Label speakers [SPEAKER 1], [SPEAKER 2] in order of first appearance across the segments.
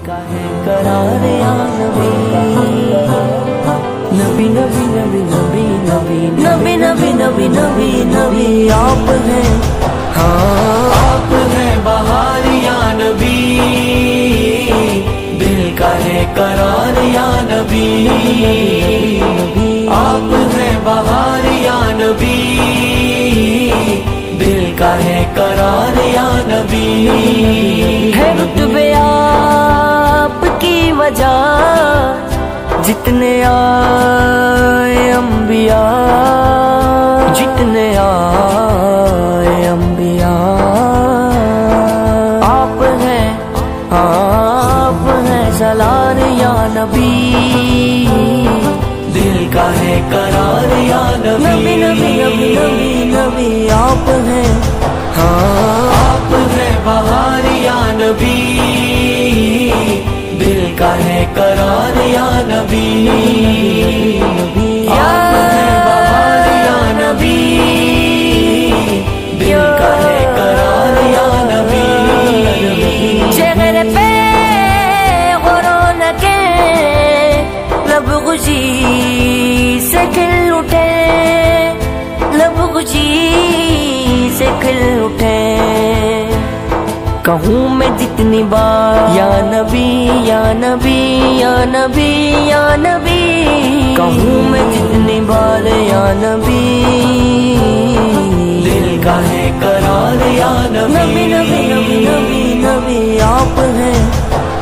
[SPEAKER 1] کا ہے قرار یا نبی، نبی نبی نبی نبی نبی نبی نبی نبی نبی نبی آپ ہیں، ہاں آپ ہیں بہار یا نبی، دل کا ہے قرار یا نبی، آپ ہیں بہار یا نبی، دل کا ہے قرار یا نبی، ہے رتبے آپ کی وجہ جتنے آئے انبیاء، جتنے آئے انبیاء آپ ہیں، آپ ہیں سالار یا نبی، دل کا ہے قرار یا نبی، نبی نبی نبی نبی آپ ہیں، ہاں آپ ہیں بہار یا نبی، دل کا ہے قرار یا نبی، آپ ہیں بہار یا نبی، دل کا ہے قرار یا نبی، چہرے پہ غرونق لب خوشی سے کھل اٹھے، لب خوشی سے کھل اٹھے، کہوں میں جتنی بار یا نبی یا نبی یا نبی یا نبی، کہوں میں جتنی بار یا نبی، دل کا ہے قرار یا نبی، نبی نبی نبی نبی آپ ہیں،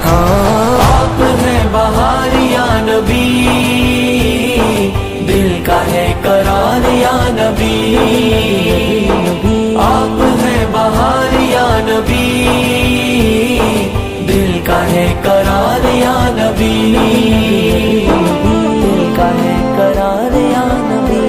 [SPEAKER 1] ہاں آپ ہیں بہار یا نبی، دل کا ہے قرار یا نبی، آپ ہیں بہار یا نبی، دل کا ہے قرار یا نبی، دل کا ہے قرار یا نبی،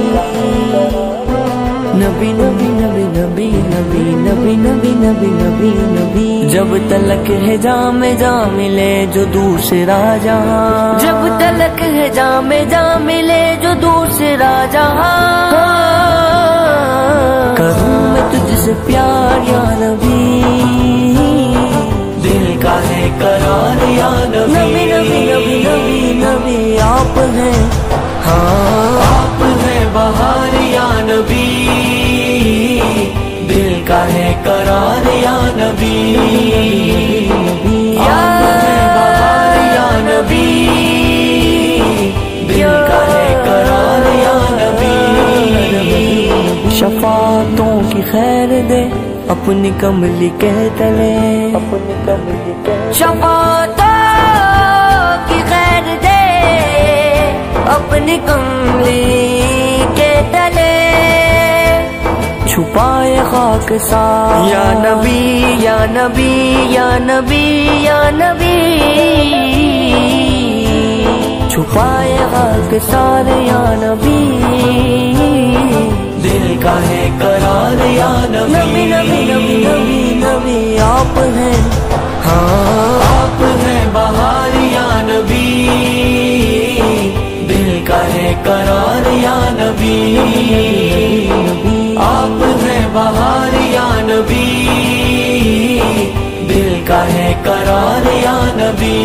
[SPEAKER 1] نبی نبی نبی نبی نبی نبی نبی نبی نبی نبی، جب تلک ہے جام جام ملے جو دوسرا جہاں، جب تلک ہے جام جام ملے جو دوسرا جہاں، کروں میں تجھ سے پیار یا نبی، دل کا ہے قرار یا نبی، نبی نبی نبی نبی آپ ہیں، ہاں آپ ہیں بہار یا نبی، دل کا ہے قرار یا نبی، آپ ہیں بہار یا نبی، دل کا ہے قرار یا نبی، شفاعتوں کی خیر دے اپنی کملی کے تلے، اپنی کملی کے شفاعتوں کی خیر دے اپنی کملی کے تلے، چھپائے خاک سار یا نبی یا نبی یا نبی یا نبی، چھپائے خاک سار یا نبی، دل کا ہے قرار یا نبی، نبی نبی نبی نبی آپ ہیں، ہاں آپ ہیں بہار یا نبی، دل کا ہے قرار یا نبی، آپ ہیں بہار یا نبی، دل کا ہے قرار یا نبی،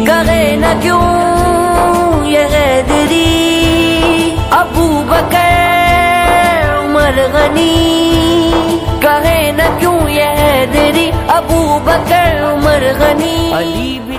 [SPEAKER 1] کرے نہ کیوں یہ حیدری ابو بکر عمر غنی، کہے نہ کیوں یہ حیدری ابو بکر عمر غنی، علی بھی